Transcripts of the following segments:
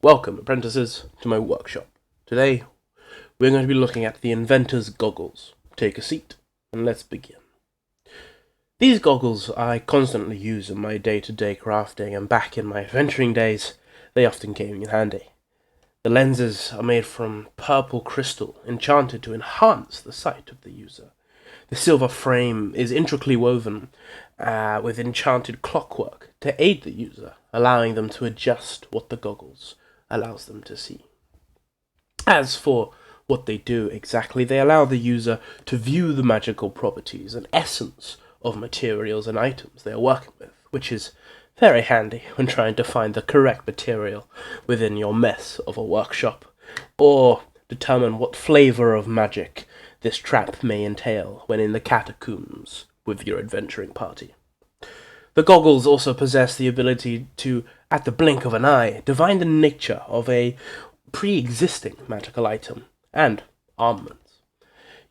Welcome, apprentices, to my workshop. Today, we're going to be looking at the Inventor's goggles. Take a seat, and let's begin. These goggles I constantly use in my day-to-day crafting, and back in my adventuring days, they often came in handy. The lenses are made from purple crystal, enchanted to enhance the sight of the user. The silver frame is intricately woven with enchanted clockwork to aid the user, allowing them to adjust what the goggles allows them to see. As for what they do exactly, they allow the user to view the magical properties and essence of materials and items they are working with, which is very handy when trying to find the correct material within your mess of a workshop, or determine what flavor of magic this trap may entail when in the catacombs with your adventuring party. The goggles also possess the ability to, at the blink of an eye, divine the nature of a pre-existing magical item and armaments,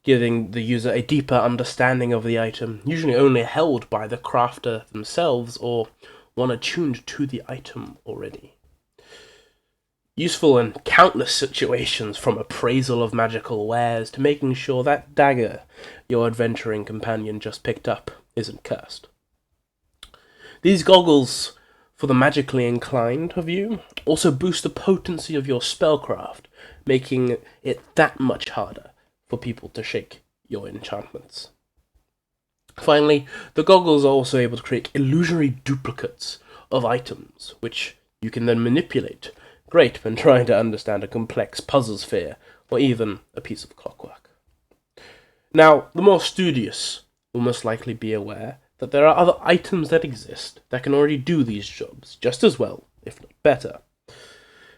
giving the user a deeper understanding of the item, usually only held by the crafter themselves or one attuned to the item already. Useful in countless situations, from appraisal of magical wares to making sure that dagger your adventuring companion just picked up isn't cursed. These goggles, for the magically inclined of you, also boost the potency of your spellcraft, making it that much harder for people to shake your enchantments. Finally, the goggles are also able to create illusory duplicates of items, which you can then manipulate. Great when trying to understand a complex puzzle sphere, or even a piece of clockwork. Now, the more studious will most likely be aware that there are other items that exist that can already do these jobs just as well, if not better.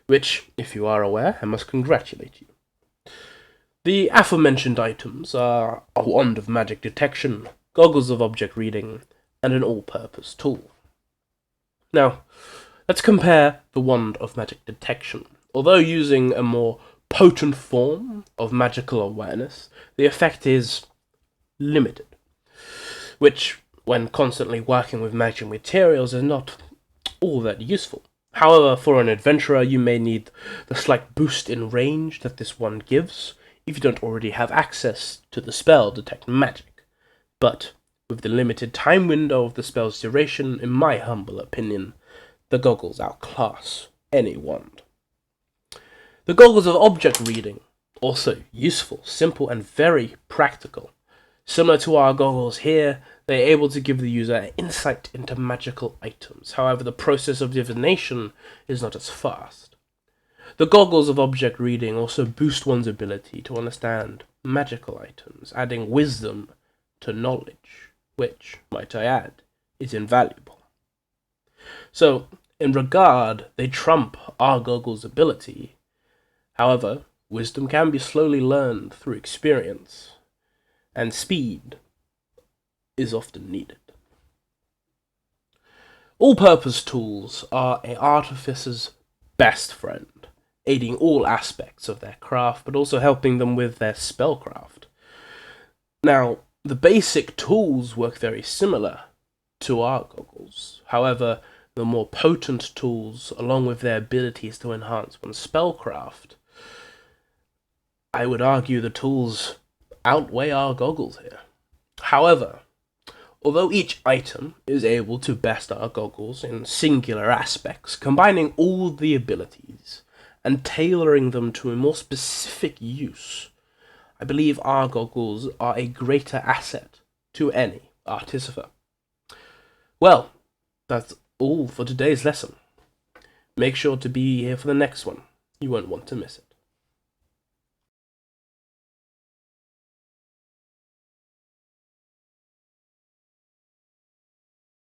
Which, if you are aware, I must congratulate you. The aforementioned items are a wand of magic detection, goggles of object reading, and an all-purpose tool. Now, let's compare the wand of magic detection. Although using a more potent form of magical awareness, the effect is limited, which, when constantly working with magic materials, is not all that useful. However, for an adventurer, you may need the slight boost in range that this wand gives, if you don't already have access to the spell Detect Magic. But, with the limited time window of the spell's duration, in my humble opinion, the goggles outclass any wand. The goggles of object reading, also useful, simple, and very practical. Similar to our goggles here, they are able to give the user insight into magical items. However, the process of divination is not as fast. The goggles of object reading also boost one's ability to understand magical items, adding wisdom to knowledge, which, might I add, is invaluable. So, in regard, they trump our goggles' ability. However, wisdom can be slowly learned through experience, and speed is often needed. All-purpose tools are an artificer's best friend, aiding all aspects of their craft, but also helping them with their spellcraft. Now, the basic tools work very similar to our goggles. However, the more potent tools, along with their abilities to enhance one's spellcraft, I would argue the tools outweigh our goggles here. However, although each item is able to best our goggles in singular aspects, combining all the abilities and tailoring them to a more specific use, I believe our goggles are a greater asset to any artificer. Well, that's all for today's lesson. Make sure to be here for the next one. You won't want to miss it.